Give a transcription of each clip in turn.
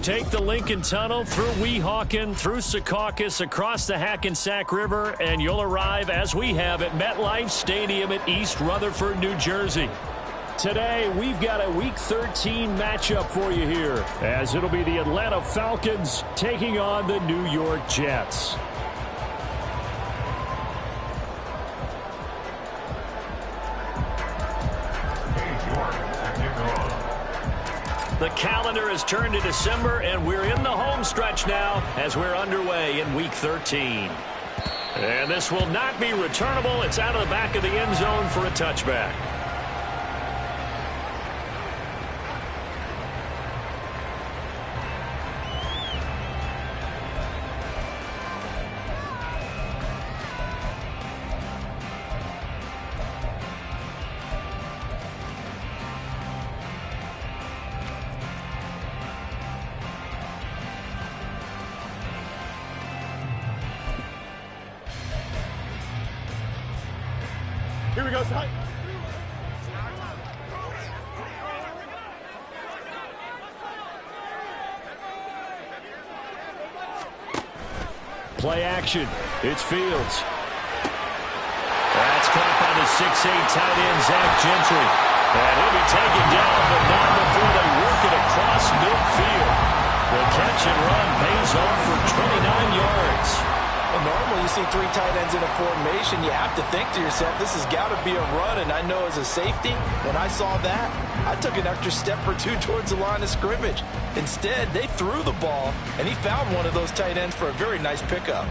Take the Lincoln Tunnel through Weehawken, through Secaucus, across the Hackensack River, and you'll arrive, as we have, at MetLife Stadium at East Rutherford, New Jersey. Today, we've got a Week 13 matchup for you here, as it'll be the Atlanta Falcons taking on the New York Jets. The calendar has turned to December, and we're in the home stretch now as we're underway in Week 13. And this will not be returnable. It's out of the back of the end zone for a touchback. Here we go, Ty. Play action. It's Fields. That's caught by the 6'8" tight end, Zach Gentry. And he'll be taken down, but not before they work it across midfield. The catch and run pays off for 29 yards. Well, normally you see three tight ends in a formation, you have to think to yourself, this has got to be a run. And I know as a safety, when I saw that, I took an extra step or two towards the line of scrimmage. Instead, they threw the ball, and he found one of those tight ends for a very nice pickup.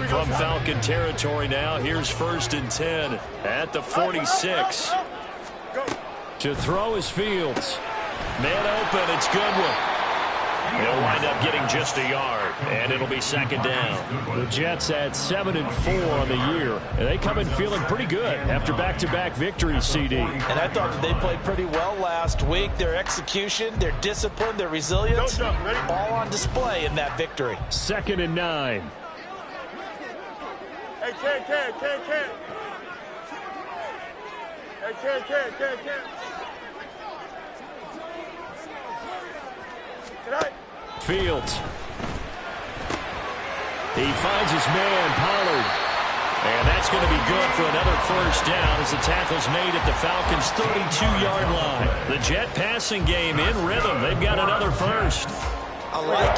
From Falcon territory now, here's 1st and 10 at the 46. To throw is Fields. Man open, it's Goodwin. He'll wind up getting just a yard, and it'll be 2nd down. The Jets at 7-4 on the year, and they come in feeling pretty good after back-to-back victories, CD. And I thought that they played pretty well last week. Their execution, their discipline, their resilience, all on display in that victory. 2nd and 9. Hey, Ken. Hey, Ken. Fields. He finds his man, Pollard. And that's going to be good for another 1st down as the tackle's made at the Falcons' 32-yard line. The Jet passing game in rhythm. They've got another 1st. I like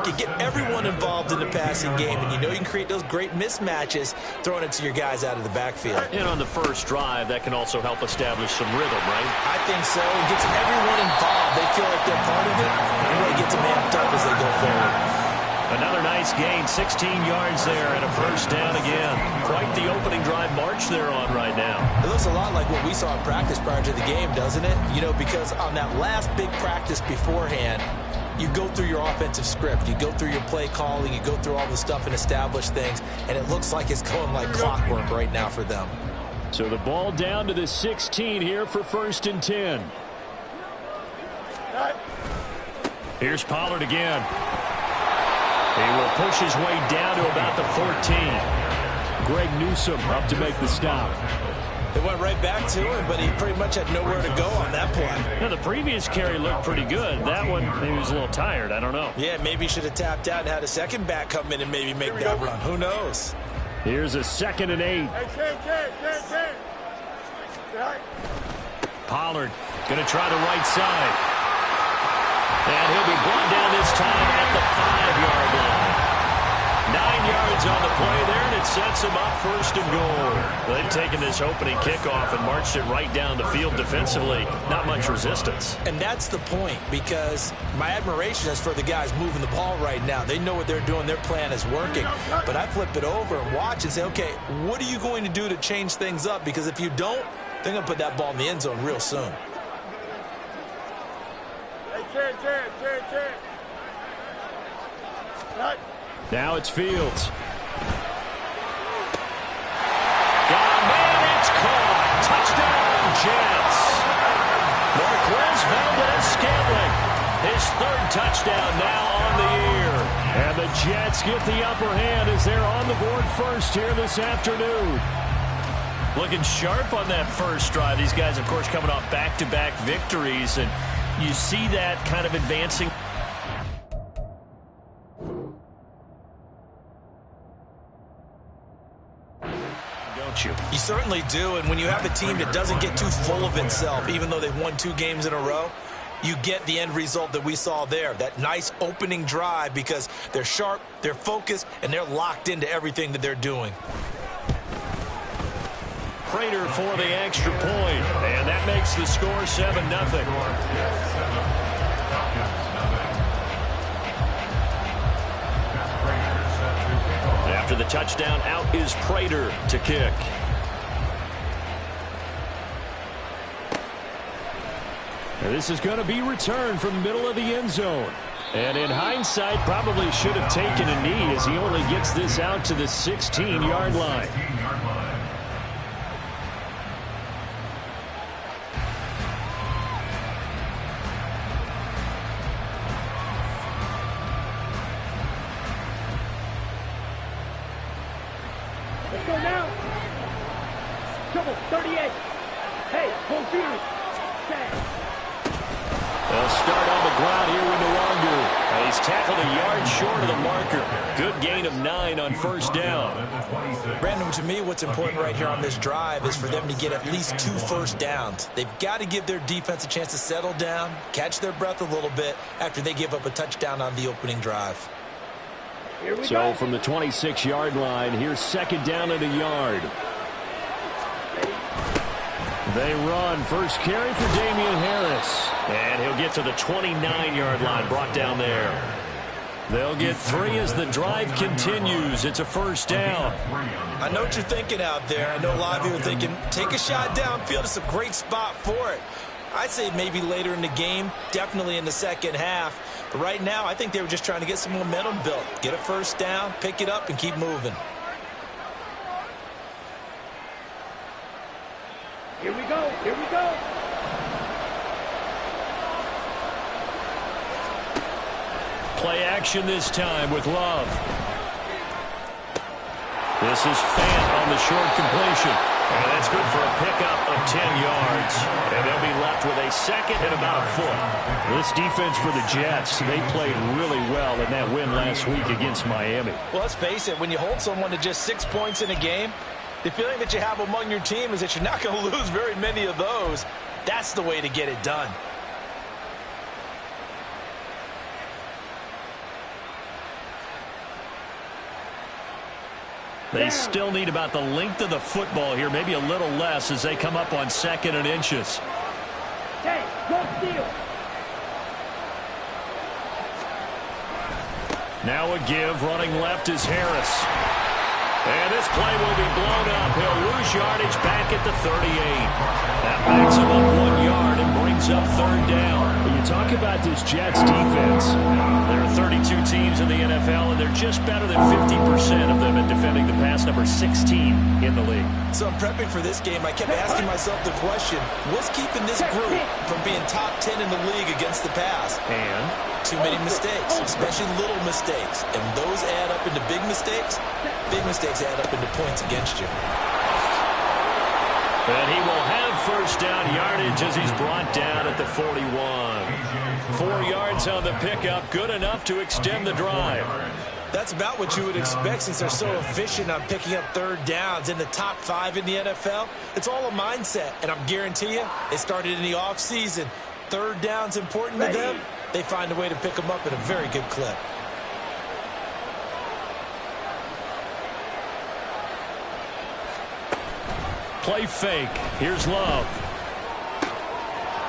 it. Get everyone involved in the passing game, and you know you can create those great mismatches throwing it to your guys out of the backfield. And on the first drive, that can also help establish some rhythm, right? I think so. It gets everyone involved. They feel like they're part of it, and really gets them amped up as they go forward. Another nice gain, 16 yards there, and a 1st down again. Quite the opening drive march they're on right now. It looks a lot like what we saw in practice prior to the game, doesn't it? You know, because on that last big practice beforehand, you go through your offensive script, you go through your play calling, you go through all the stuff and establish things, and it looks like it's going like clockwork right now for them. So the ball down to the 16 here for 1st and 10. Here's Pollard again. He will push his way down to about the 14. Greg Newsome up to make the stop. They went right back to him, but he pretty much had nowhere to go on that play. Now, the previous carry looked pretty good. That one, maybe he was a little tired. I don't know. Yeah, maybe he should have tapped out and had a second back come in and maybe make that run. Who knows? Here's a 2nd and 8. Pollard going to try the right side. And he'll be brought down this time at the 5-yard line. 9 yards on the play there, and it sets him up 1st and goal. They've taken this opening kickoff and marched it right down the field defensively. Not much resistance. And that's the point, because my admiration is for the guys moving the ball right now. They know what they're doing. Their plan is working. But I flip it over and watch and say, okay, what are you going to do to change things up? Because if you don't, they're going to put that ball in the end zone real soon. Now it's Fields. Got a man, it's caught. Touchdown, Jets. Marquez Valdez-Scantling, his 3rd touchdown now on the year. And the Jets get the upper hand as they're on the board first here this afternoon. Looking sharp on that first drive. These guys, of course, coming off back-to-back victories, and you see that kind of advancing. Don't you? You certainly do, and when you have a team that doesn't get too full of itself, even though they've won 2 games in a row, you get the end result that we saw there, that nice opening drive, because they're sharp, they're focused, and they're locked into everything that they're doing. Prater for the extra point, and that makes the score 7-0. After the touchdown, out is Prater to kick. This is going to be returned from the middle of the end zone. And in hindsight, probably should have taken a knee as he only gets this out to the 16-yard line. Let's go now. Trouble, 38. Hey, hold you. They'll start on the ground here with Nwangu. He's tackled a yard short of the marker. Good gain of 9 on first down. Brandon, to me, what's important right here on this drive is for them to get at least 2 first downs. They've got to give their defense a chance to settle down, catch their breath a little bit after they give up a touchdown on the opening drive. So from the 26-yard line, here's second down and a yard. They run. First carry for Damian Harris. And he'll get to the 29-yard line, brought down there. They'll get 3 as the drive continues. It's a first down. I know what you're thinking out there. I know a lot of you are thinking, take a shot downfield. It's a great spot for it. I'd say maybe later in the game, definitely in the second half. But right now, I think they were just trying to get some momentum built. Get a first down, pick it up, and keep moving. Here we go. Here we go. Play action this time with Love. This is Fant on the short completion. And that's good for a pickup of 10 yards. And they'll be left with a second and about a foot. This defense for the Jets, they played really well in that win last week against Miami. Well, let's face it, when you hold someone to just 6 points in a game, the feeling that you have among your team is that you're not going to lose very many of those. That's the way to get it done. They still need about the length of the football here, maybe a little less as they come up on 2nd and inches. Hey, go steal. Now a give, running left is Harris. And this play will be blown up. He'll lose yardage back at the 38. That backs him up 1 yard and brings up third down. When you talk about this Jets defense, there are 32 teams in the NFL, and they're just better than 50% of them at defending the pass, number 16 in the league. So I'm prepping for this game. I kept asking myself the question, what's keeping this group from being top 10 in the league against the pass? And too many mistakes, especially little mistakes. And those add up into big mistakes. Big mistakes add up into points against you. And he will have first down yardage as he's brought down at the 41. 4 yards on the pickup, good enough to extend the drive. That's about what you would expect since they're so efficient on picking up third downs in the top 5 in the NFL. It's all a mindset, and I'm guarantee you, it started in the offseason. Third down's important to them. They find a way to pick them up at a very good clip. Play fake. Here's Love.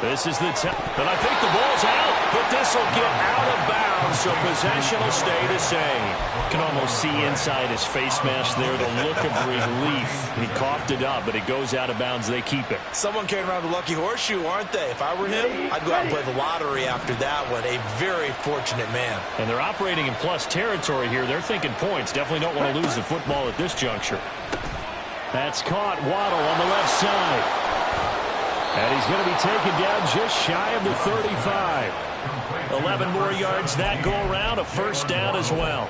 This is the time. And I think the ball's out, but this will get out of bounds, so possession will stay the same. You can almost see inside his face mask there the look of relief. He coughed it up, but it goes out of bounds. They keep it. Someone carrying around the lucky horseshoe, aren't they? If I were him, I'd go out and play the lottery after that one. A very fortunate man. And they're operating in plus territory here. They're thinking points. Definitely don't want to lose the football at this juncture. That's caught. Waddle on the left side. And he's going to be taken down just shy of the 35. 11 more yards that go around, a first down as well.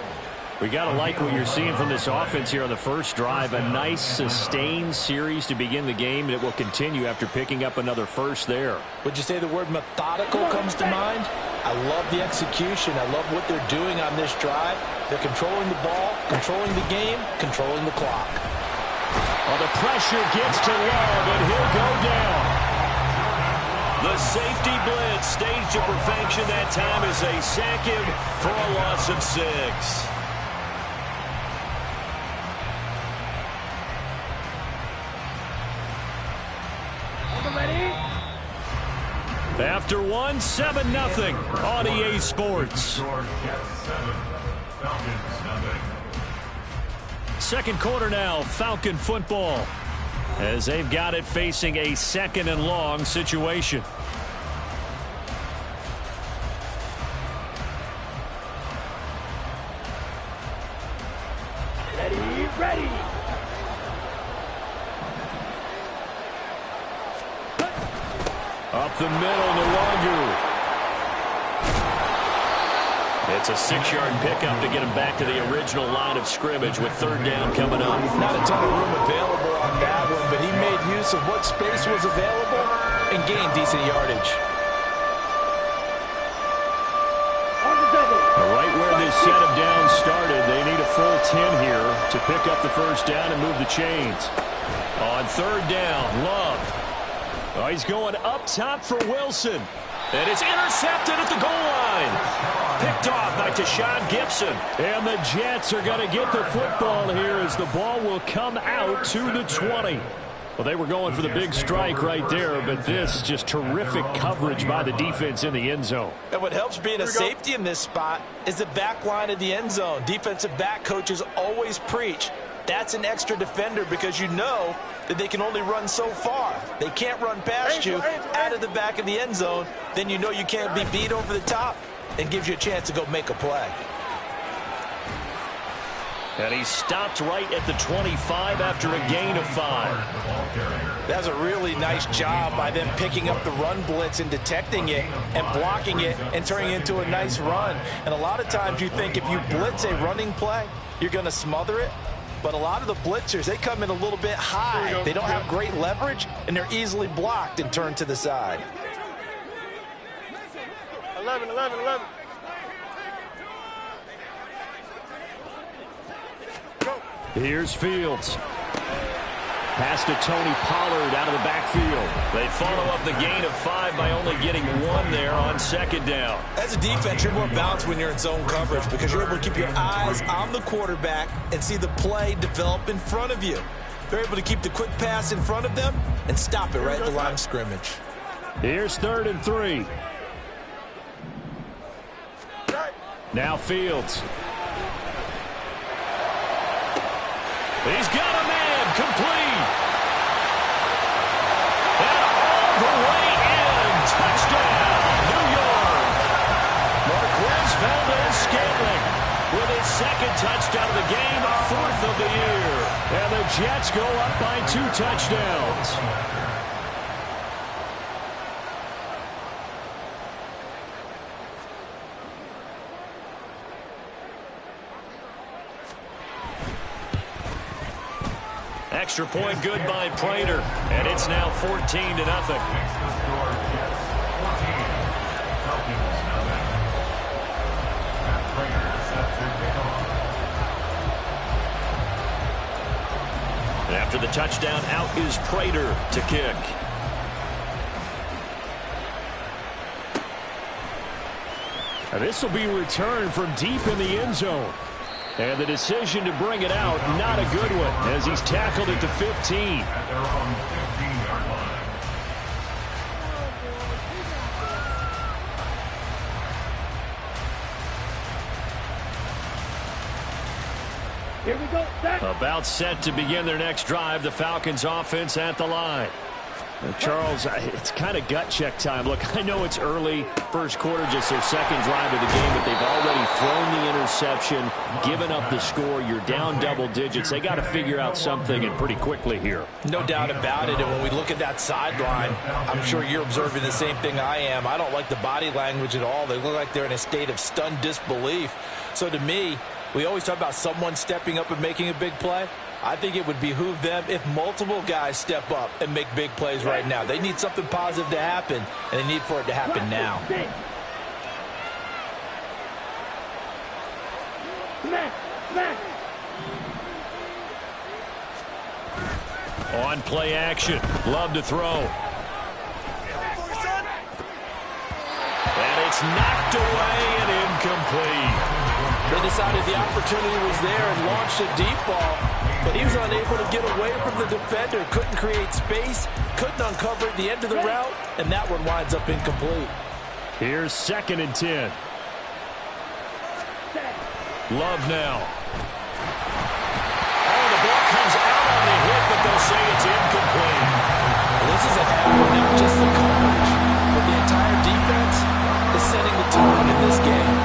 We got to like what you're seeing from this offense here on the first drive. A nice, sustained series to begin the game, and it will continue after picking up another first there. Would you say the word methodical comes to mind? I love the execution. I love what they're doing on this drive. They're controlling the ball, controlling the game, controlling the clock. Well, the pressure gets to Love, and he'll go down. The safety blitz staged to perfection that time as they sack him for a loss of 6. After one, 7-0 on EA Sports. Second quarter now, Falcon football, as they've got it facing a 2nd and long situation. Ready. Up the middle, no longer. It's a 6-yard pickup to get him back to the original line of scrimmage with 3rd down coming up. Not a ton of room available on that one, but he made use of what space was available and gained decent yardage. Right where this set of downs started, they need a full 10 here to pick up the first down and move the chains. On 3rd down, Love. Oh, he's going up top for Wilson. And it's intercepted at the goal line. Picked off by Tashawn Gibson. And the Jets are going to get the football here as the ball will come out to the 20. Well, they were going for the big strike right there, but this just terrific coverage by the defense in the end zone. And what helps being a safety in this spot is the back line of the end zone. Defensive back coaches always preach. That's an extra defender because you know that they can only run so far. They can't run past you out of the back of the end zone. Then you know you can't be beat over the top and gives you a chance to go make a play. And he stopped right at the 25 after a gain of 5. That's a really nice job by them picking up the run blitz and detecting it and blocking it and turning it into a nice run. And a lot of times you think if you blitz a running play, you're going to smother it. But a lot of the blitzers, they come in a little bit high. They don't have great leverage, and they're easily blocked and turned to the side. 11. Here's Fields. Pass to Tony Pollard out of the backfield. They follow up the gain of 5 by only getting 1 there on 2nd down. As a defense, you're more balanced when you're in zone coverage because you're able to keep your eyes on the quarterback and see the play develop in front of you. They're able to keep the quick pass in front of them and stop it right at the line of scrimmage. Here's 3rd and 3. Now Fields. He's got a man complete. And all the way in. Touchdown, New York. Marquez Valdez-Scantling with his 2nd touchdown of the game, 4th of the year. And the Jets go up by 2 touchdowns. Extra point good by Prater, and it's now 14-0. After the touchdown, out is Prater to kick. And this will be returned from deep in the end zone. And the decision to bring it out, not a good one, as he's tackled at the 15. Here we go, set. About set to begin their next drive, the Falcons offense at the line. Charles, it's kind of gut check time. Look, I know it's early, first quarter, just their second drive of the game, but they've already thrown the interception, given up the score. You're down double digits. They got to figure out something, and pretty quickly here. No doubt about it, and when we look at that sideline, I'm sure you're observing the same thing I am. I don't like the body language at all. They look like they're in a state of stunned disbelief. So to me, we always talk about someone stepping up and making a big play. I think it would behoove them if multiple guys step up and make big plays right now. They need something positive to happen, and they need for it to happen now. On play action. Love to throw. And it's knocked away and incomplete. They decided the opportunity was there and launched a deep ball, but he was unable to get away from the defender. Couldn't create space, couldn't uncover at the end of the route, and that one winds up incomplete. Here's 2nd and 10. Love now. Oh, the ball comes out on the hit, but they'll say it's incomplete. Well, this is a half of not just the coverage, but the entire defense is setting the tone in this game.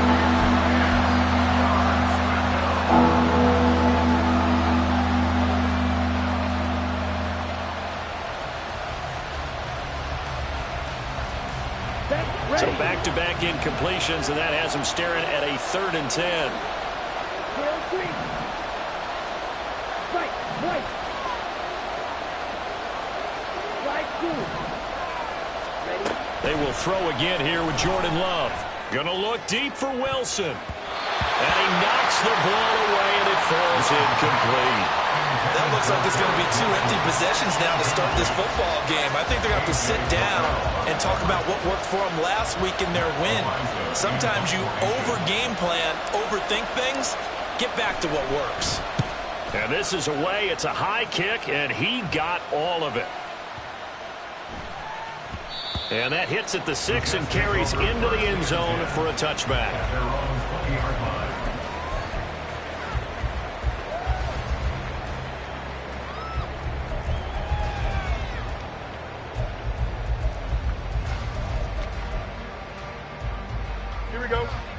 So back-to-back incompletions, and that has them staring at a 3rd and 10. They will throw again here with Jordan Love. Gonna look deep for Wilson. And he knocks the ball away, and it falls incomplete. That looks like it's going to be 2 empty possessions now to start this football game. I think they're going to have to sit down and talk about what worked for them last week in their win. Sometimes you over-game plan, overthink things. Get back to what works. And this is away. It's a high kick, and he got all of it. And that hits at the 6 and carries into the end zone for a touchback.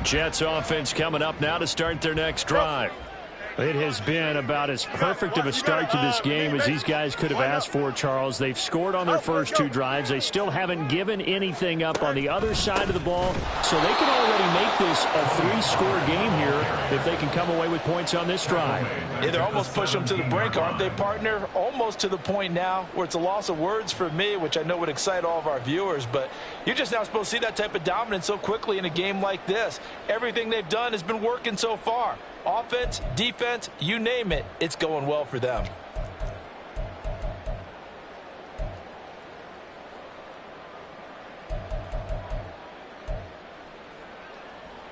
Jets offense coming up now to start their next drive. It has been about as perfect of a start to this game as these guys could have asked for, Charles. They've scored on their first 2 drives. They still haven't given anything up on the other side of the ball, so they can already make this a 3-score game here if they can come away with points on this drive. Yeah, they're almost pushing them to the brink, aren't they, partner? Almost to the point now where it's a loss of words for me, which I know would excite all of our viewers, but you're just now supposed to see that type of dominance so quickly in a game like this. Everything they've done has been working so far. Offense, defense, you name it, it's going well for them.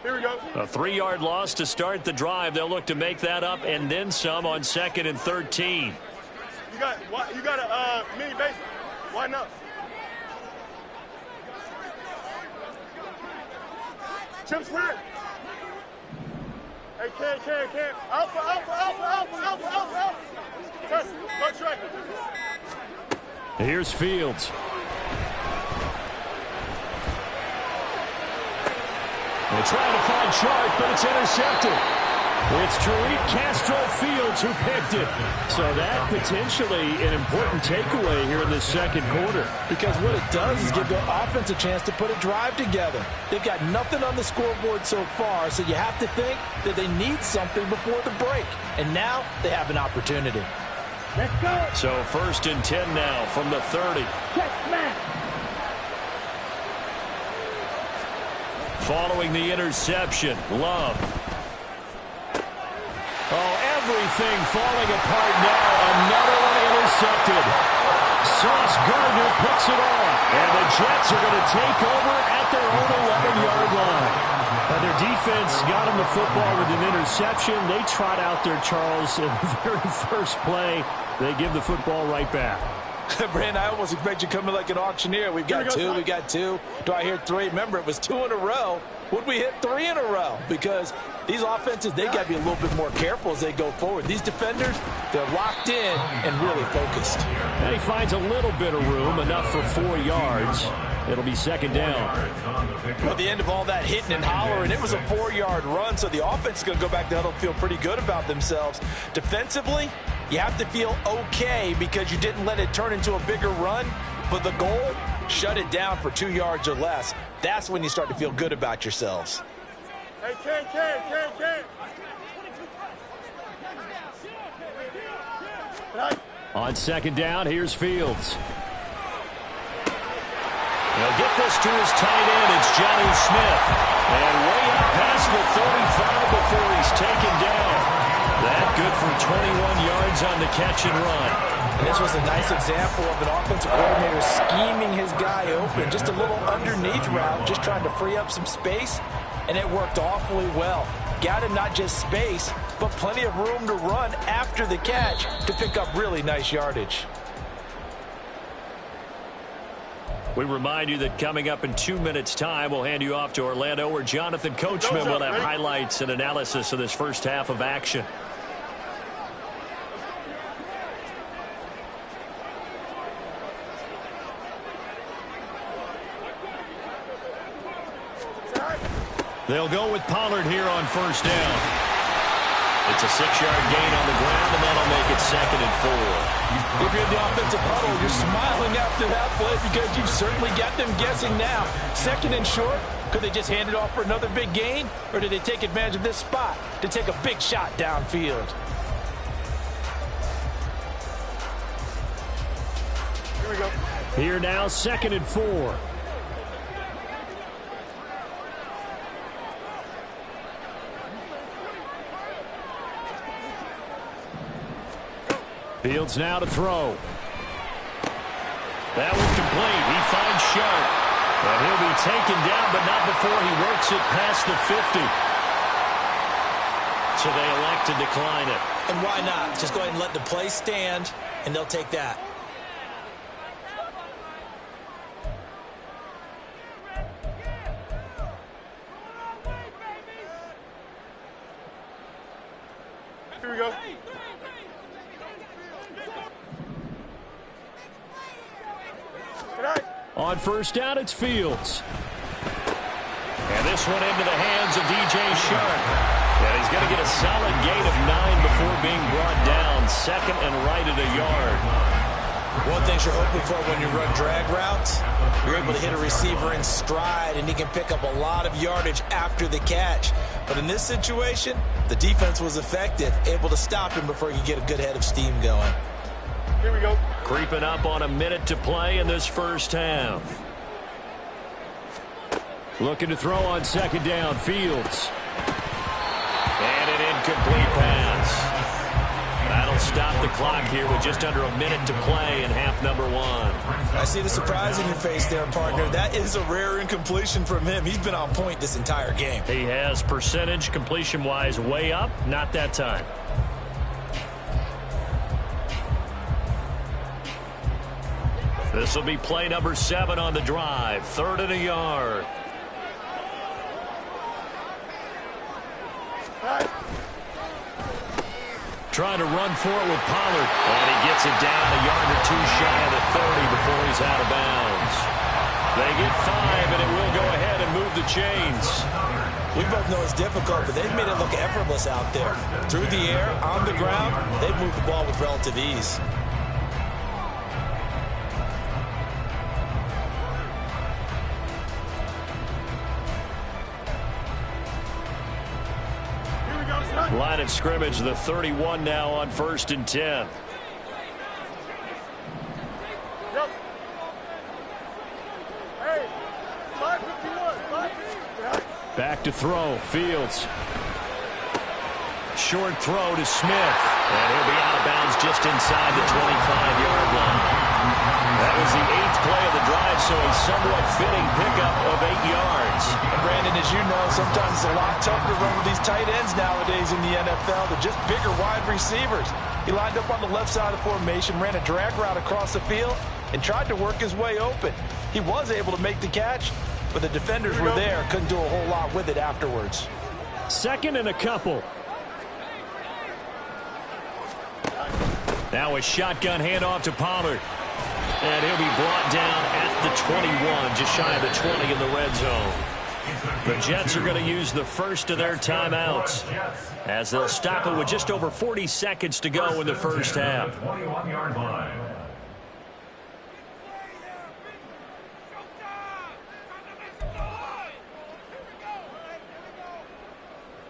Here we go. A 3-yard loss to start the drive. They'll look to make that up and then some on 2nd and 13. You got a mini base. Why not? Chips red. Hey, Cam. Alpha. Test. Go track. Here's Fields. They're trying to find Chark, but it's intercepted. It's Tariq Castro-Fields who picked it. So that potentially an important takeaway here in this second quarter. Because what it does is give the offense a chance to put a drive together. They've got nothing on the scoreboard so far, so you have to think that they need something before the break. And now they have an opportunity. Let's go. So 1st and 10 now from the 30. Check, man. Following the interception, Love. Oh, everything falling apart now. Another one intercepted. Sauce Gardner puts it on. And the Jets are going to take over at their own 11-yard line. And their defense got them the football with an interception. They trot out there, Charles, in the very first play. They give the football right back. Brandon, I almost expect you coming like an auctioneer. We've got 2. Do I hear 3? Remember, it was 2 in a row. would we hit 3 in a row? Because these offenses, they got to be a little bit more careful as they go forward. These defenders, they're locked in and really focused. And he finds a little bit of room, enough for 4 yards. It'll be second down. At the end of all that hitting and hollering, it was a 4-yard run, so the offense is going to go back to huddle, feel pretty good about themselves. Defensively, you have to feel okay because you didn't let it turn into a bigger run, but the goal, shut it down for 2 yards or less. That's when you start to feel good about yourselves. Hey, Ken. On second down, here's Fields. He'll get this to his tight end. It's Johnny Smith. And way out past the 35 before he's taken down. That good for 21 yards on the catch and run. And this was a nice example of an offensive coordinator scheming his guy open. Just a little underneath route, just trying to free up some space, and it worked awfully well. Got him not just space, but plenty of room to run after the catch to pick up really nice yardage. We remind you that coming up in 2 minutes' time, we'll hand you off to Orlando, where Jonathan Coachman will have highlights and analysis of this first half of action. They'll go with Pollard here on first down. It's a 6-yard gain on the ground, and that'll make it second and 4. If you're in the offensive huddle, you're smiling after that play because you've certainly got them guessing now. Second and short, could they just hand it off for another big gain? Or did they take advantage of this spot to take a big shot downfield? Here we go. Here now, second and 4. Fields now to throw. That one complete. He finds Sharp. And he'll be taken down, but not before he works it past the 50. So they elect to decline it. And why not? Just go ahead and let the play stand, and they'll take that. Here we go. On first down, it's Fields. And this one into the hands of DJ Sharp. And he's going to get a solid gain of 9 before being brought down. Second and right at a yard. One thing you're hoping for when you run drag routes, you're able to hit a receiver in stride, and he can pick up a lot of yardage after the catch. But in this situation, the defense was effective, able to stop him before he could get a good head of steam going. Here we go. Creeping up on a minute to play in this first half. Looking to throw on second down, Fields. And an incomplete pass. That'll stop the clock here with just under a minute to play in half number 1. I see the surprise in your face there, partner. That is a rare incompletion from him. He's been on point this entire game. He has percentage completion-wise way up, not that time. This will be play number 7 on the drive. 3rd and a yard. Trying to run for it with Pollard. And he gets it down a yard or 2 shy of the 30 before he's out of bounds. They get 5, and it will go ahead and move the chains. We both know it's difficult, but they've made it look effortless out there. Through the air, on the ground, they've moved the ball with relative ease. Line of scrimmage, the 31 now on 1st and 10. Yep. Hey, 551. Back to throw. Fields. Short throw to Smith. And he'll be out of bounds just inside the 25-yard line. That was the 8th play of the drive, so a somewhat fitting pickup of 8 yards. And Brandon, as you know, sometimes it's a lot tougher to run with these tight ends nowadays in the NFL. They're just bigger wide receivers. He lined up on the left side of the formation, ran a drag route across the field, and tried to work his way open. He was able to make the catch, but the defenders were there, couldn't do a whole lot with it afterwards. 2nd and a couple. Now a shotgun handoff to Pollard. And he'll be brought down at the 21, just shy of the 20 in the red zone. The Jets are going to use the first of their timeouts as they'll stop it with just over 40 seconds to go in the first half.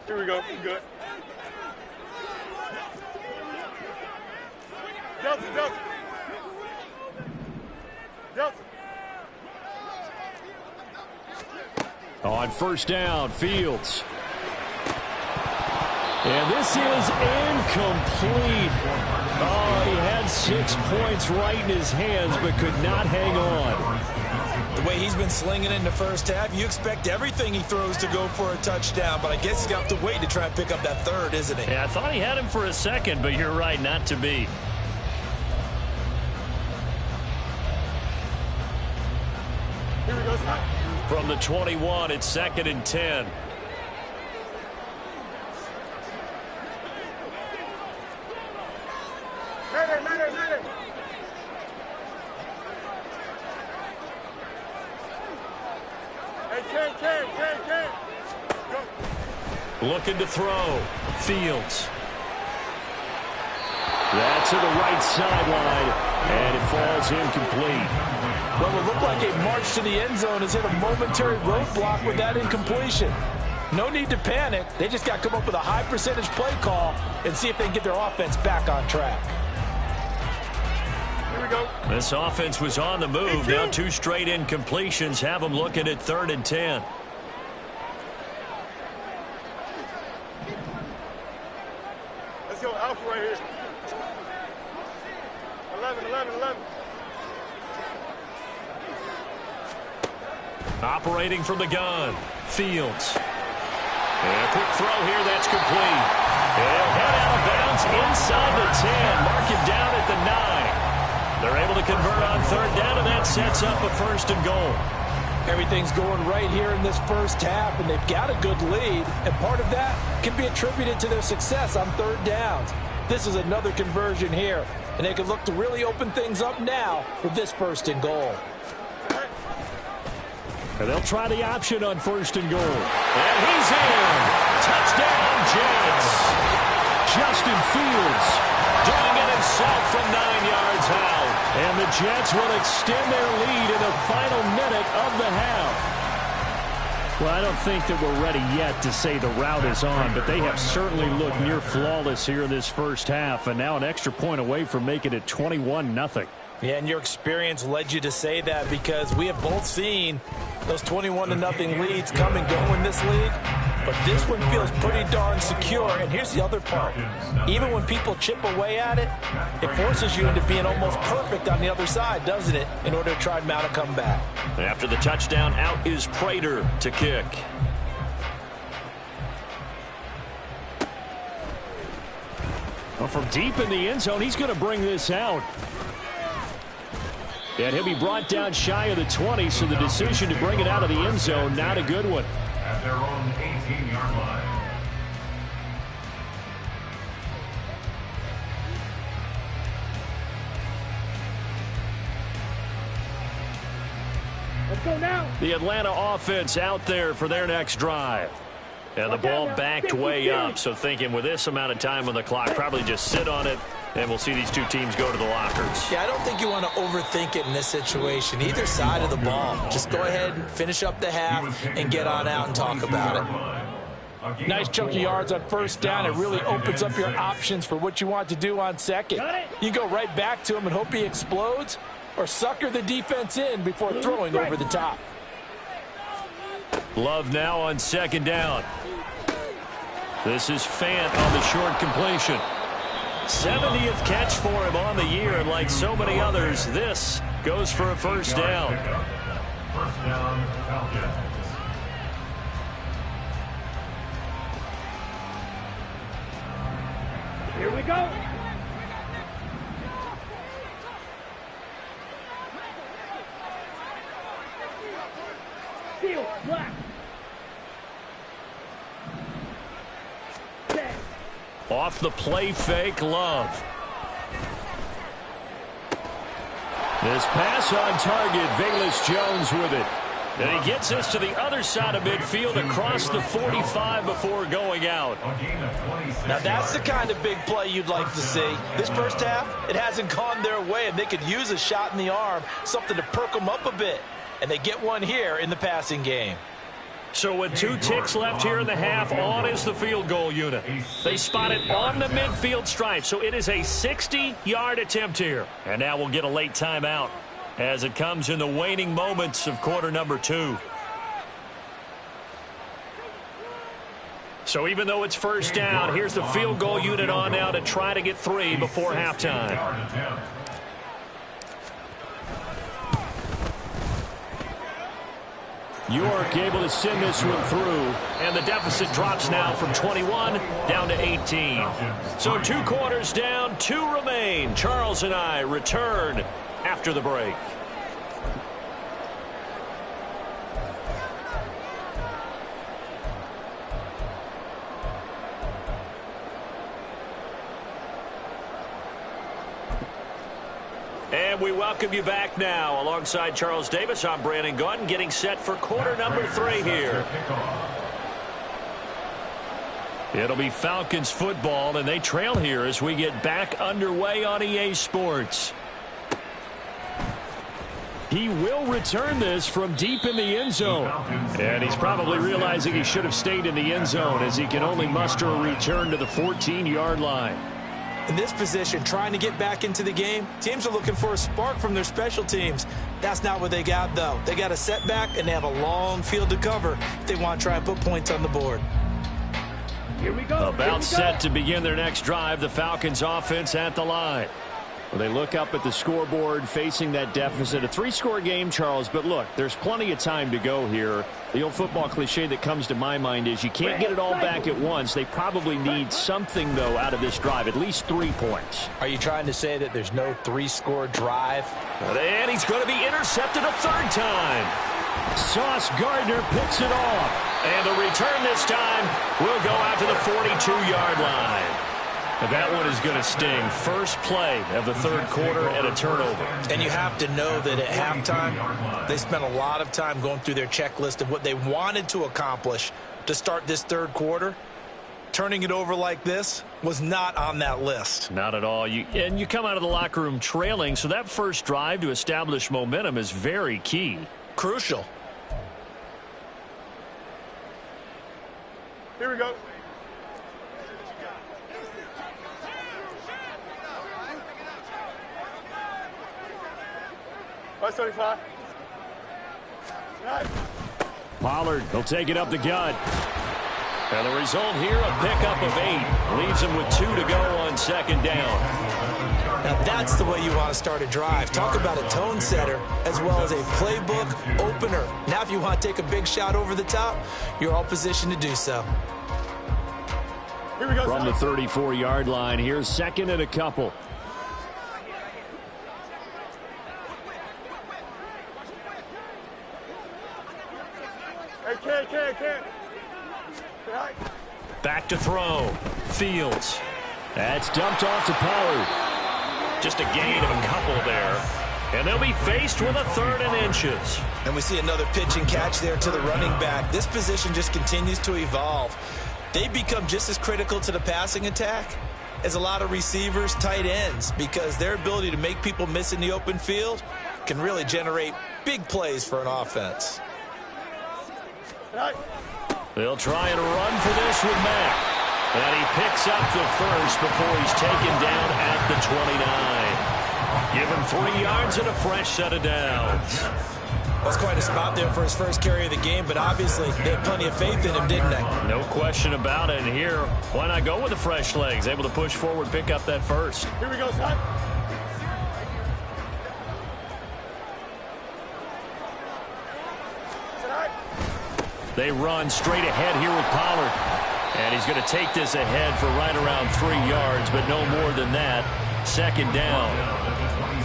Here we go. Good. Delta. On first down, Fields. And this is incomplete. Oh, he had 6 points right in his hands, but could not hang on. The way he's been slinging in the first half, you expect everything he throws to go for a touchdown, but I guess he's going to have to wait to try and pick up that third, isn't he? Yeah, I thought he had him for a second, but you're right, not to be. Here we go, Scott. From the 21, it's 2nd and 10. Mayday. Hey, Ken. Go. Looking to throw. Fields. That's to the right sideline, and it falls incomplete. Well, it looked like a march to the end zone has hit a momentary roadblock with that incompletion. No need to panic. They just got to come up with a high percentage play call and see if they can get their offense back on track. Here we go. This offense was on the move. Now 2 straight incompletions have them looking at 3rd and 10. Let's go Alpha right here. 11. Operating from the gun. Fields. And a quick throw here. That's complete. He'll head out of bounds inside the 10. Mark him down at the 9. They're able to convert on 3rd down, and that sets up a 1st and goal. Everything's going right here in this first half, and they've got a good lead, and part of that can be attributed to their success on 3rd downs. This is another conversion here, and they can look to really open things up now with this 1st and goal. And they'll try the option on 1st and goal. And he's in. Touchdown, Jets. Justin Fields doing it himself from 9 yards out. And the Jets will extend their lead in the final minute of the half. Well, I don't think that we're ready yet to say the route is on, but they have certainly looked near flawless here in this first half, and now an extra point away from making it 21-0. Yeah, and your experience led you to say that because we have both seen those 21-0 leads come and go in this league. But this one feels pretty darn secure. And here's the other part. Even when people chip away at it, it forces you into being almost perfect on the other side, doesn't it, in order to try and mount a comeback. After the touchdown, out is Prater to kick. Well, from deep in the end zone, he's going to bring this out. And he'll be brought down shy of the 20, so the decision to bring it out of the end zone, not a good one. At their own 18-yard line. Let's go now. The Atlanta offense out there for their next drive. And the ball backed way up, so thinking with this amount of time on the clock, probably just sit on it, and we'll see these two teams go to the lockers. Yeah, I don't think you want to overthink it in this situation. Either side of the ball. Just go ahead and finish up the half and get on out and talk about it. Nice chunk of yards on 1st down. It really opens up your options for what you want to do on 2nd. You go right back to him and hope he explodes, or sucker the defense in before throwing over the top. Love now on 2nd down. This is Fant on the short completion. 70th catch for him on the year, and like so many others, this goes for a 1st down. 1st down, Falcons. Here we go. Off the play fake, Love. This pass on target, Velus Jones with it. And he gets us to the other side of midfield across the 45 before going out. Now that's the kind of big play you'd like to see. This first half, it hasn't gone their way, and they could use a shot in the arm, something to perk them up a bit. And they get one here in the passing game. So with 2 ticks left here in the half, on is the field goal unit. They spot it on the midfield stripe, so it is a 60-yard attempt here. And now we'll get a late timeout as it comes in the waning moments of quarter number 2. So even though it's first down, here's the field goal unit on now to try to get 3 before halftime. York able to send this one through, and the deficit drops now from 21 down to 18. So 2 quarters down, 2 remain. Charles and I return after the break. And we welcome you back now. Alongside Charles Davis, I'm Brandon Gunn, getting set for quarter number 3 here. It'll be Falcons football, and they trail here as we get back underway on EA Sports. He will return this from deep in the end zone. And he's probably realizing he should have stayed in the end zone as he can only muster a return to the 14-yard line. In this position, trying to get back into the game, teams are looking for a spark from their special teams. That's not what they got, though. They got a setback, and they have a long field to cover if they want to try and put points on the board. Here we go. About set to begin their next drive, the Falcons offense at the line. Well, they look up at the scoreboard facing that deficit. A 3-score game, Charles, but look, there's plenty of time to go here. The old football cliche that comes to my mind is you can't get it all back at once. They probably need something, though, out of this drive, at least 3 points. Are you trying to say that there's no 3-score drive? And he's going to be intercepted a 3rd time. Sauce Gardner picks it off. And the return this time will go out to the 42-yard line. That one is going to sting. First play of the 3rd quarter and a turnover. And you have to know that at halftime, they spent a lot of time going through their checklist of what they wanted to accomplish to start this 3rd quarter. Turning it over like this was not on that list. Not at all. And you come out of the locker room trailing, so that first drive to establish momentum is very key. Crucial. Here we go. Right, 35. Right. Pollard will take it up the gut. And the result here, a pickup of 8. Leaves him with 2 to go on 2nd down. Now that's the way you want to start a drive. Talk about a tone setter as well as a playbook opener. Now if you want to take a big shot over the top, you're all positioned to do so. Here we go. From the 34-yard line, here's 2nd and a couple. Can't. Right. Back to throw. Fields. That's dumped off to Pollard. Just a gain of a couple there. And they'll be faced with a 3rd and inches. And we see another pitch and catch there to the running back. This position just continues to evolve. They become just as critical to the passing attack as a lot of receivers, tight ends, because their ability to make people miss in the open field can really generate big plays for an offense. Right. They'll try and run for this with Mack. And he picks up the first before he's taken down at the 29. Give him 3 yards and a fresh set of downs. That's quite a spot there for his first carry of the game, but obviously they had plenty of faith in him, didn't they? No question about it. And here, why not go with the fresh legs? Able to push forward, pick up that first. Here we go, son. They run straight ahead here with Pollard. And he's going to take this ahead for right around 3 yards, but no more than that. 2nd down.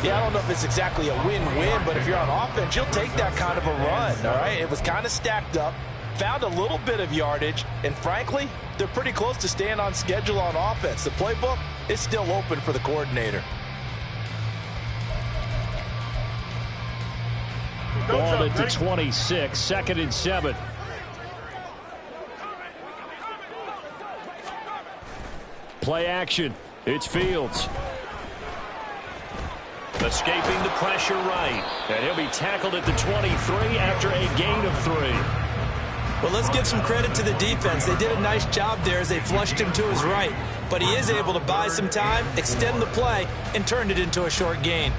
Yeah, I don't know if it's exactly a win-win, but if you're on offense, you'll take that kind of a run, all right? It was kind of stacked up, found a little bit of yardage, and frankly, they're pretty close to staying on schedule on offense. The playbook is still open for the coordinator. Ball at the 26, 2nd and 7. Play action. It's Fields. Escaping the pressure right. And he'll be tackled at the 23 after a gain of 3. Well, let's give some credit to the defense. They did a nice job there as they flushed him to his right. But he is able to buy some time, extend the play, and turn it into a short gain.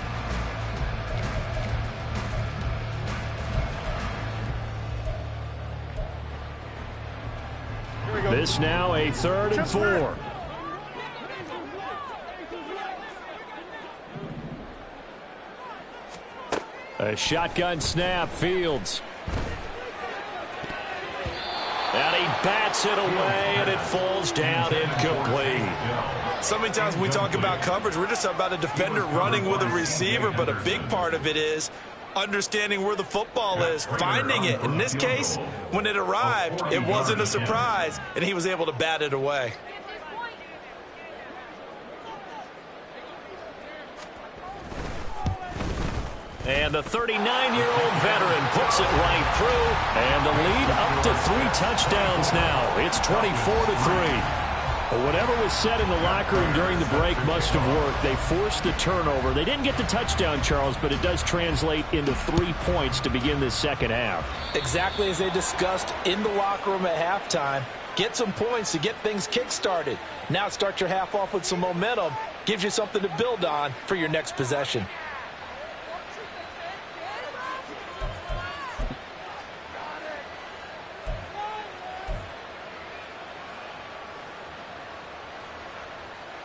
This now a 3rd and 4. A shotgun snap, Fields. And he bats it away, and it falls down incomplete. So many times when we talk about coverage, we're just talking about a defender running with a receiver, but a big part of it is understanding where the football is, finding it. In this case, when it arrived, it wasn't a surprise, and he was able to bat it away. And the 39-year-old veteran puts it right through, and the lead up to 3 touchdowns now. It's 24-3. Whatever was said in the locker room during the break must have worked. They forced the turnover. They didn't get the touchdown, Charles, but it does translate into 3 points to begin this second half. Exactly as they discussed in the locker room at halftime. Get some points to get things kick-started. Now start your half off with some momentum. Gives you something to build on for your next possession.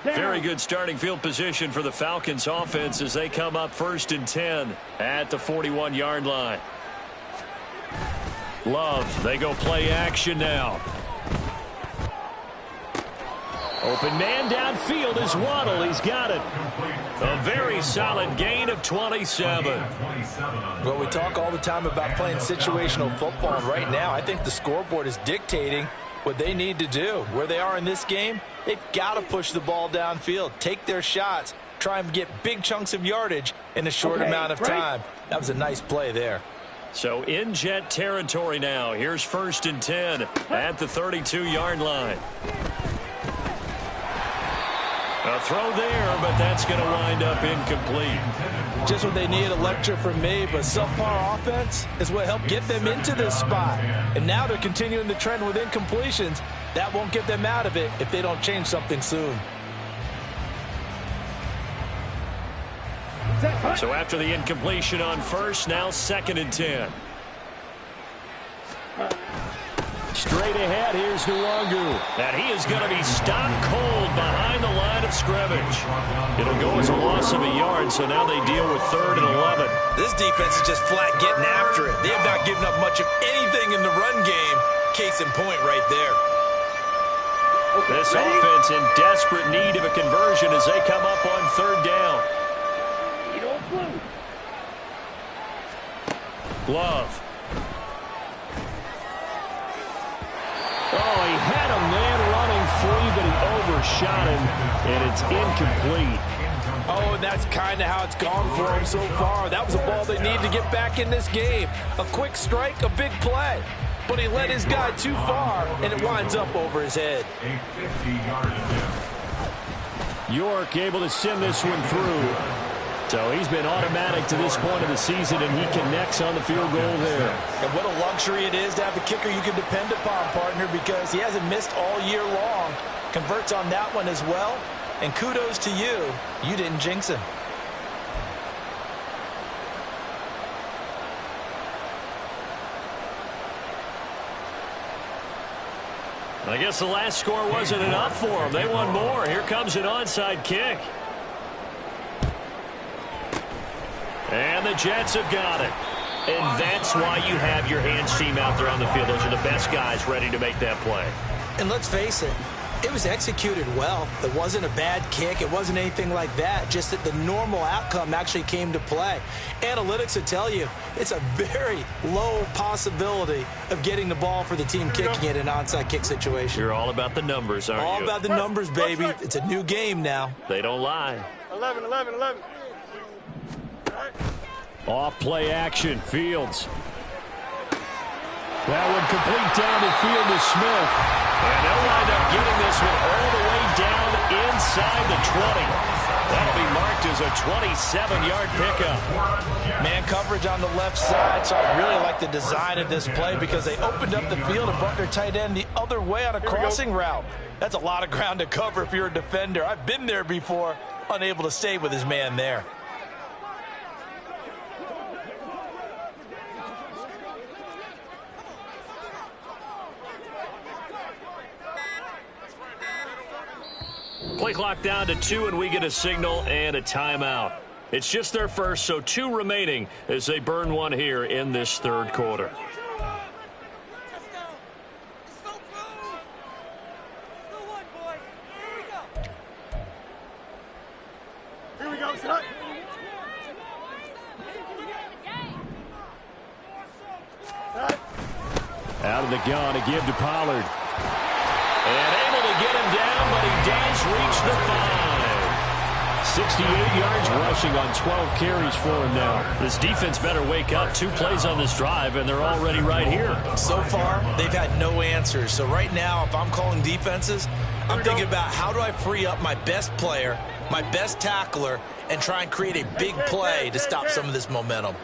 Very good starting field position for the Falcons offense as they come up 1st and 10 at the 41-yard line. Love, they go play action now. Open man downfield is Waddle. He's got it. A very solid gain of 27. Well, we talk all the time about playing situational football, and right now I think the scoreboard is dictating what they need to do. Where they are in this game, they've got to push the ball downfield, take their shots, try and get big chunks of yardage in a short amount of time. That was a nice play there. So in jet territory now. Here's 1st and 10 at the 32-yard line. A throw there, but that's going to wind up incomplete. Just what they need, a lecture from me, but subpar offense is what helped get them into this spot. And now they're continuing the trend with incompletions. That won't get them out of it if they don't change something soon. So after the incompletion on 1st, now 2nd and 10. Straight ahead, here's Nwangu. And he is going to be stopped cold behind the line of scrimmage. It'll go as a loss of a yard, so now they deal with 3rd and 11. This defense is just flat getting after it. They have not given up much of anything in the run game. Case in point right there. This offense in desperate need of a conversion as they come up on 3rd down. Love. Oh, he had a man running free, but he overshot him, and it's incomplete. Oh, and that's kind of how it's gone for him so far. That was a ball they need to get back in this game. A quick strike, a big play. But he led his guy too far, and it winds up over his head. York able to send this one through. So he's been automatic to this point of the season, and he connects on the field goal there. And what a luxury it is to have a kicker you can depend upon, partner, because he hasn't missed all year long. Converts on that one as well. And kudos to you. You didn't jinx him. I guess the last score wasn't enough for them. They want more. Here comes an onside kick. And the Jets have got it. And that's why you have your hands team out there on the field. Those are the best guys ready to make that play. And let's face it, It was executed well. It wasn't a bad kick. It wasn't anything like that. Just that the normal outcome actually came to play. Analytics will tell you it's a very low possibility of getting the ball for the team kicking it in an onside kick situation. You're all about the numbers, aren't you? All about the numbers, baby. It's a new game now. They don't lie. 11, 11, 11. Off play action, Fields. That one complete down the field to Smith. And they'll wind up getting this one all the way down inside the 20. That'll be marked as a 27-yard pickup. Man coverage on the left side, so I really like the design of this play because they opened up the field and brought their tight end the other way on a crossing route. That's a lot of ground to cover if you're a defender. I've been there before, unable to stay with his man there. Play clock down to 2, and we get a signal and a timeout. It's just their first, so 2 remaining as they burn one here in this third quarter. Here we go, son. Out of the gun to give to Pollard. And able to get him down, but he does reach the 5. 68 yards rushing on 12 carries for him now. This defense better wake up. 2 plays on this drive, and they're already right here. So far, they've had no answers. So right now, if I'm calling defenses, I'm thinking about how do I free up my best player, my best tackler, and try and create a big play to stop some of this momentum.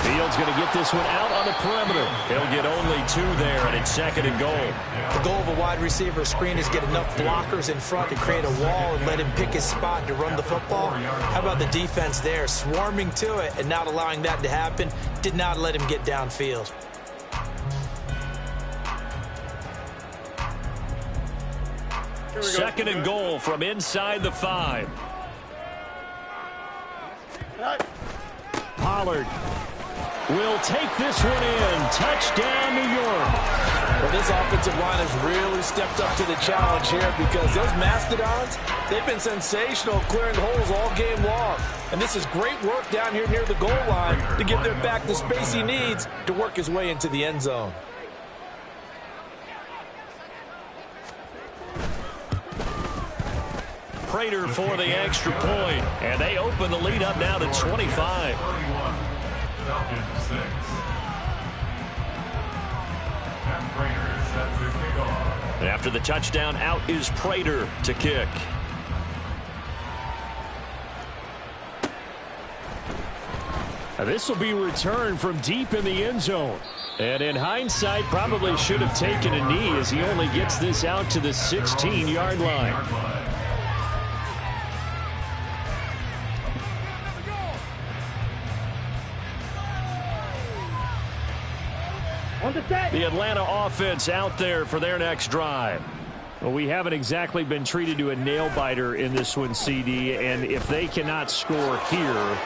Fields going to get this one out on the perimeter. He'll get only 2 there, and it's 2nd and goal. The goal of a wide receiver screen is get enough blockers in front to create a wall and let him pick his spot to run the football. How about the defense there, swarming to it and not allowing that to happen? Did not let him get downfield. Second and goal from inside the 5. Pollard will take this one in. Touchdown, New York. Well, this offensive line has really stepped up to the challenge here because those Mastodons, they've been sensational clearing holes all game long. And this is great work down here near the goal line to give their back the space he needs to work his way into the end zone. Prater for the extra point, and they open the lead up now to 25. And after the touchdown, out is Prater to kick. Now this will be returned from deep in the end zone. And in hindsight, probably should have taken a knee as he only gets this out to the 16-yard line. The Atlanta offense out there for their next drive. Well, we haven't exactly been treated to a nail-biter in this one, CD, and if they cannot score here,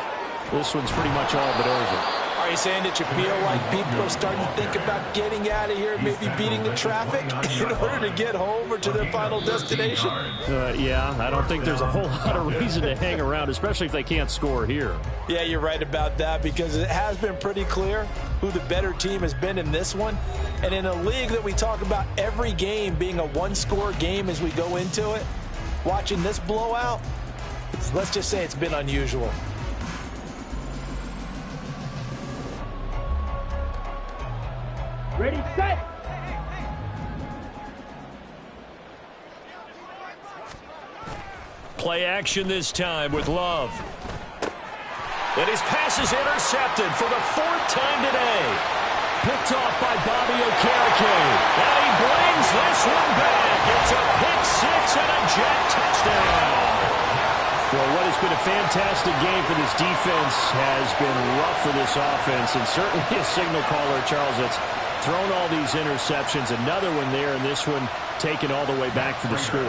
this one's pretty much all but over. Are you saying that you feel like people are starting to think about getting out of here, maybe beating the traffic in order to get home or to their final destination? Yeah, I don't think there's a whole lot of reason to hang around, especially if they can't score here. Yeah, you're right about that because it has been pretty clear who the better team has been in this one. And in a league that we talk about every game being a one-score game as we go into it, watching this blowout, let's just say it's been unusual. Ready, set. Play action this time with Love. And his pass is intercepted for the 4th time today. Picked off by Bobby Okereke. And he brings this one back. It's a pick 6 and a Jet touchdown. Well, what has been a fantastic game for this defense has been rough for this offense, and certainly a signal caller, Charles, that's thrown all these interceptions. Another one there, and this one taken all the way back for the score.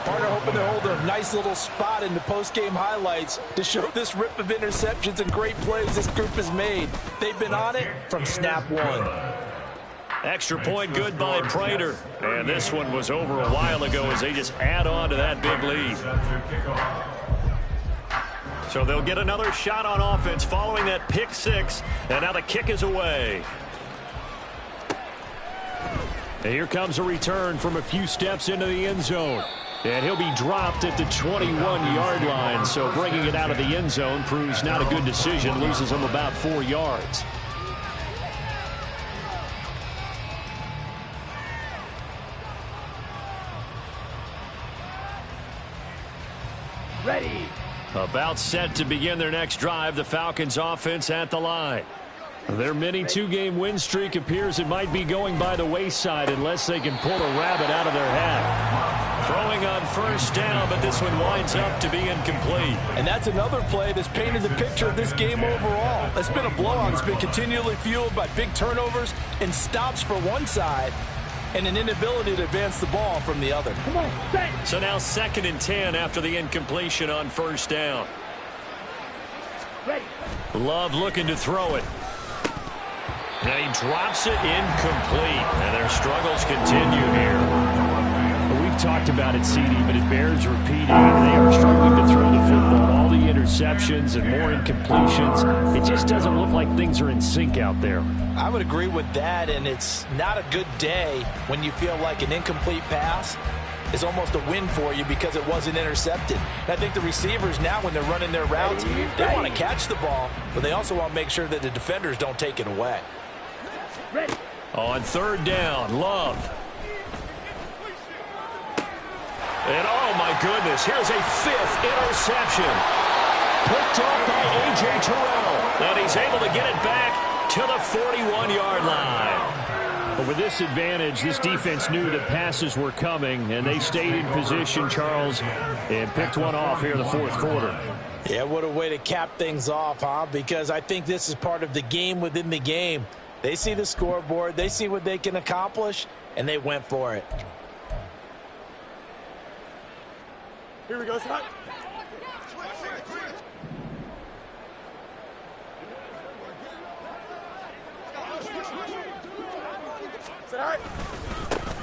Partner hoping to hold a nice little spot in the post-game highlights to show this rip of interceptions and great plays this group has made. They've been on it from snap one. Extra point good by Prater. And this one was over a while ago as they just add on to that big lead. So they'll get another shot on offense following that pick six. And now the kick is away. And here comes a return from a few steps into the end zone. And he'll be dropped at the 21-yard line. So bringing it out of the end zone proves not a good decision. Loses him about 4 yards. Ready. About set to begin their next drive. The Falcons offense at the line. Their mini two-game win streak appears it might be going by the wayside unless they can pull a rabbit out of their hat. Throwing on first down, but this one winds up to be incomplete. And that's another play that's painted the picture of this game overall. It's been a blowout. It's been continually fueled by big turnovers and stops for one side and an inability to advance the ball from the other. Come on, stay. So now 2nd and 10 after the incompletion on first down. Ready. Love looking to throw it. And he drops it incomplete. And their struggles continue here. We've talked about it, CD, but it bears repeating. They are struggling to throw the football. All the interceptions and more incompletions. It just doesn't look like things are in sync out there. I would agree with that, and it's not a good day when you feel like an incomplete pass is almost a win for you because it wasn't intercepted. And I think the receivers now, when they're running their routes, they want to catch the ball, but they also want to make sure that the defenders don't take it away. Ready. On 3rd down, Love. And oh my goodness, here's a 5th interception. Picked up by A.J. Terrell. And he's able to get it back to the 41-yard line. But with this advantage, this defense knew that passes were coming, and they stayed in position, Charles, and picked one off here in the 4th quarter. Yeah, what a way to cap things off, huh? Because I think this is part of the game within the game. They see the scoreboard, they see what they can accomplish, and they went for it. Here we go, Scott.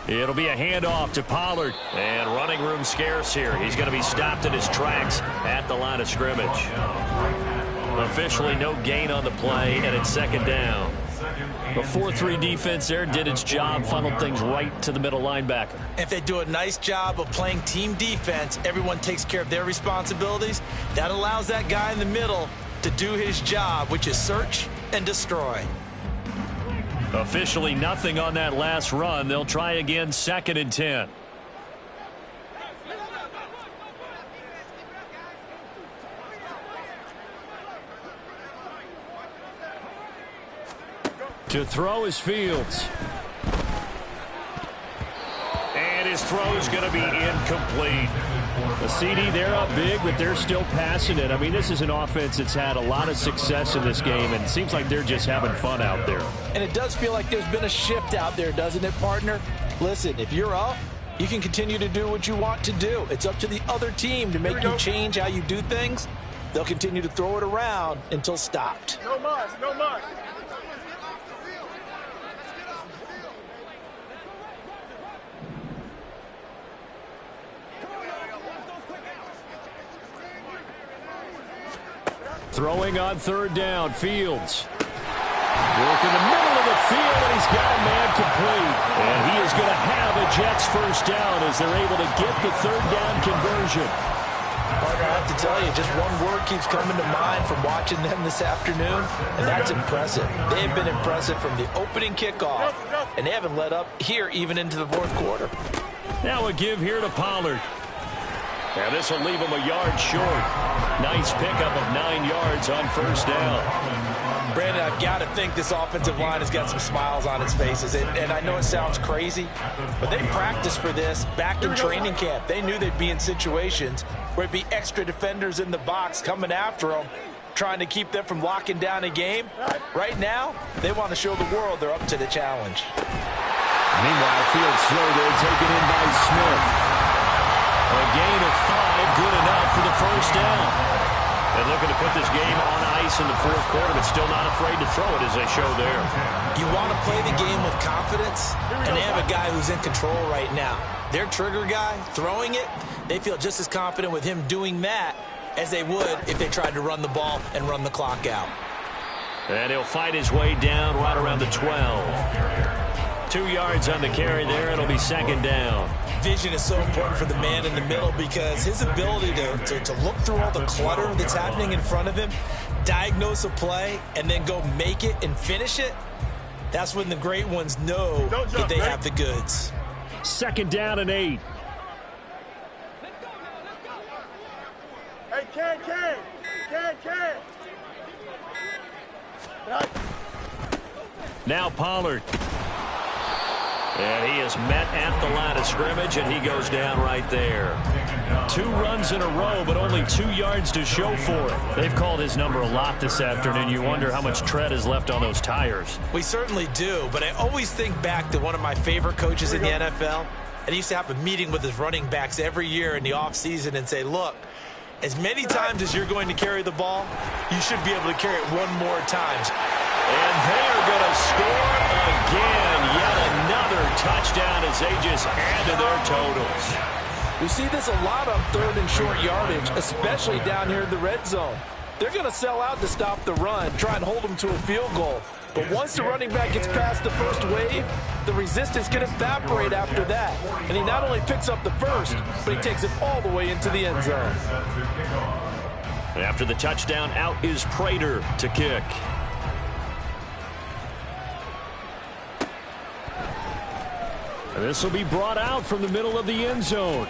It'll be a handoff to Pollard. And running room scarce here. He's going to be stopped in his tracks at the line of scrimmage. Officially no gain on the play, and it's 2nd down. The 4-3 defense there did its job, funneled things right to the middle linebacker. If they do a nice job of playing team defense, everyone takes care of their responsibilities. That allows that guy in the middle to do his job, which is search and destroy. Officially nothing on that last run. They'll try again, 2nd and 10. To throw is Fields. And his throw is going to be incomplete. The CD, they're up big, but they're still passing it. I mean, this is an offense that's had a lot of success in this game, and it seems like they're just having fun out there. And it does feel like there's been a shift out there, doesn't it, partner? Listen, if you're up, you can continue to do what you want to do. It's up to the other team to make you change how you do things. They'll continue to throw it around until stopped. No mas, no mas. Throwing on 3rd down, Fields. Work in the middle of the field, and he's got a man complete. And he is going to have a Jets 1st down as they're able to get the 3rd down conversion. Partner, I have to tell you, just one word keeps coming to mind from watching them this afternoon, and that's impressive. They've been impressive from the opening kickoff, and they haven't let up here even into the 4th quarter. Now a give here to Pollard. And this will leave him a yard short. Nice pickup of 9 yards on 1st down. Brandon, I've got to think this offensive line has got some smiles on its faces. And I know it sounds crazy, but they practiced for this back in training camp. They knew they'd be in situations where it'd be extra defenders in the box coming after them, trying to keep them from locking down a game. Right now, they want to show the world they're up to the challenge. Meanwhile, Fields throw there, taken in by Smith. A gain of 5, good enough for the 1st down. And looking to put this game on ice in the 4th quarter, but still not afraid to throw it as they show there. You want to play the game with confidence, and they have a guy who's in control right now. Their trigger guy, throwing it, they feel just as confident with him doing that as they would if they tried to run the ball and run the clock out. And he'll fight his way down right around the 12. 2 yards on the carry there. It'll be second down. Vision is so important for the man in the middle because his ability to look through all the clutter that's happening in front of him, diagnose a play, and then go make it and finish it, that's when the great ones know that they have the goods. Second down and 8. Hey, Ken. Now Pollard. And he is met at the line of scrimmage, and he goes down right there. 2 runs in a row, but only 2 yards to show for it. They've called his number a lot this afternoon. You wonder how much tread is left on those tires. We certainly do, but I always think back to one of my favorite coaches in the NFL, and he used to have a meeting with his running backs every year in the offseason and say, look, as many times as you're going to carry the ball, you should be able to carry it 1 more time. And they're going to score again. Yet another touchdown as they just add to their totals. We see this a lot on 3rd and short yardage, especially down here in the red zone. They're going to sell out to stop the run, try and hold them to a field goal. But once the running back gets past the first wave, the resistance can evaporate after that. And he not only picks up the first, but he takes it all the way into the end zone. After the touchdown, out is Prater to kick. And this will be brought out from the middle of the end zone.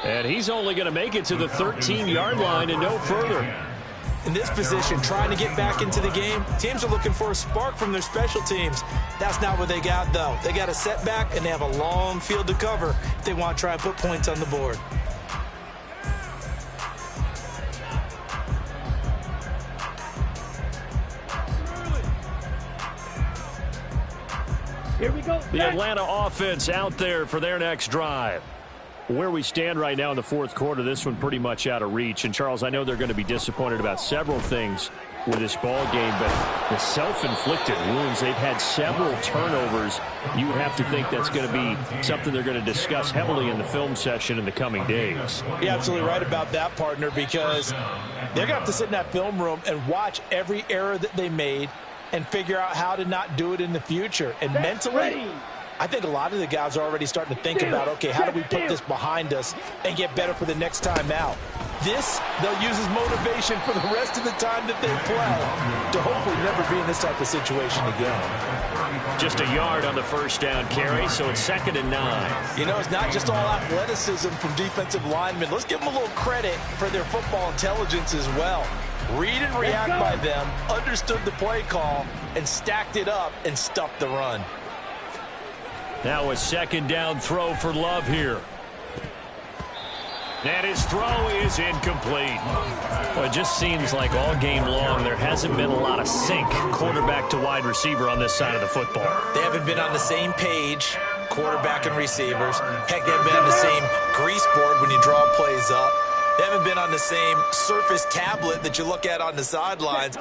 And he's only going to make it to the 13-yard line and no further. In this position, trying to get back into the game, teams are looking for a spark from their special teams. That's not what they got, though. They got a setback, and they have a long field to cover if they want to try and put points on the board. Here we go. The Atlanta offense out there for their next drive. Where we stand right now in the 4th quarter, this one pretty much out of reach. And, Charles, I know they're going to be disappointed about several things with this ball game, but the self-inflicted wounds, they've had several turnovers. You would have to think that's going to be something they're going to discuss heavily in the film session in the coming days. You're absolutely right about that, partner, because they're going to have to sit in that film room and watch every error that they made and figure out how to not do it in the future. And mentally, I think a lot of the guys are already starting to think about, okay, how do we put this behind us and get better for the next time out? This, they'll use as motivation for the rest of the time that they play to hopefully never be in this type of situation again. Just a yard on the first down carry, so it's 2nd and 9. You know, it's not just all athleticism from defensive linemen. Let's give them a little credit for their football intelligence as well. Read and react by them, understood the play call, and stacked it up and stuffed the run. Now a 2nd down throw for Love here. And his throw is incomplete. Well, it just seems like all game long there hasn't been a lot of sync quarterback to wide receiver on this side of the football. They haven't been on the same page, quarterback and receivers. Heck, they haven't been on the same grease board when you draw plays up. They haven't been on the same Surface tablet that you look at on the sidelines.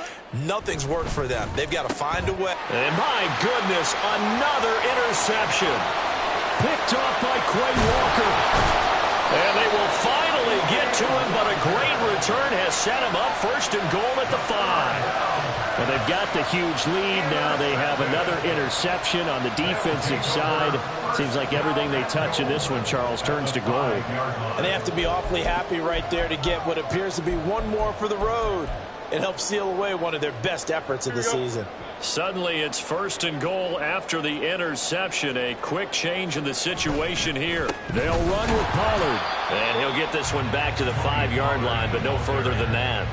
Nothing's worked for them. They've got to find a way. And my goodness, another interception. Picked off by Quay Walker. And they will finally get to him, but a great return has set him up 1st and goal at the 5. Well, they've got the huge lead. Now they have another interception on the defensive side. Seems like everything they touch in this one, Charles, turns to goal. And they have to be awfully happy right there to get what appears to be one more for the road. It helps seal away one of their best efforts of the season. Suddenly it's 1st and goal after the interception. A quick change in the situation here. They'll run with Pollard. And he'll get this one back to the 5-yard line, but no further than that.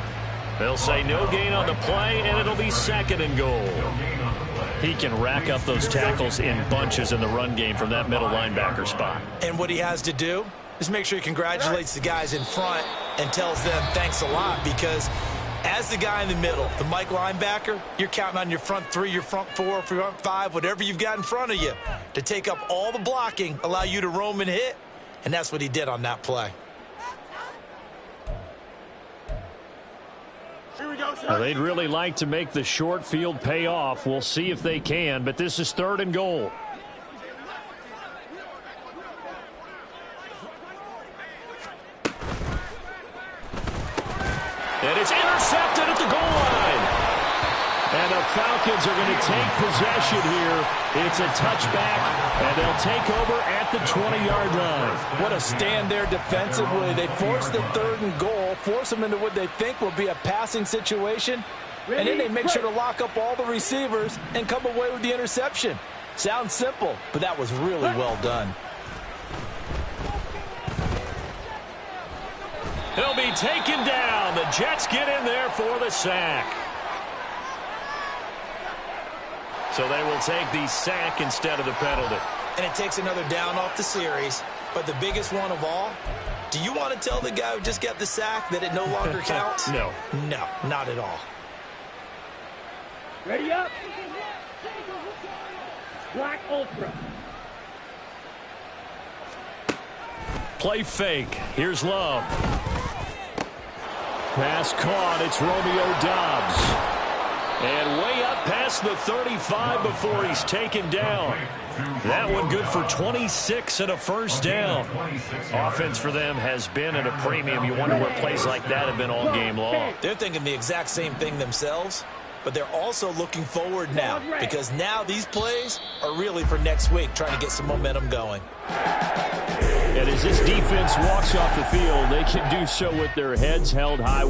They'll say no gain on the play, and it'll be 2nd and goal. He can rack up those tackles in bunches in the run game from that middle linebacker spot. And what he has to do is make sure he congratulates the guys in front and tells them thanks a lot, because as the guy in the middle, the Mike linebacker, you're counting on your front 3, your front 4, front 5, whatever you've got in front of you to take up all the blocking, allow you to roam and hit, and that's what he did on that play. Here we go, sir. Well, they'd really like to make the short field pay off. We'll see if they can, but this is 3rd and goal. And it's intercepted at the goal line. And the Falcons are going to take possession here. It's a touchback, and they'll take over at the 20-yard line. What a stand there defensively. They force the 3rd and goal, force them into what they think will be a passing situation, and then they make sure to lock up all the receivers and come away with the interception. Sounds simple, but that was really well done. He'll be taken down. The Jets get in there for the sack. So they will take the sack instead of the penalty. And it takes another down off the series. But the biggest one of all, do you want to tell the guy who just got the sack that it no longer counts? No. No, not at all. Ready up. Black Ultra. Play fake. Here's Love. Pass caught. It's Romeo Doubs. And way up past the 35 before he's taken down. That one good for 26 and a first down. Offense for them has been at a premium. You wonder where plays like that have been all game long. They're thinking the exact same thing themselves, but they're also looking forward now because now these plays are really for next week, trying to get some momentum going. And as this defense walks off the field, they can do so with their heads held high.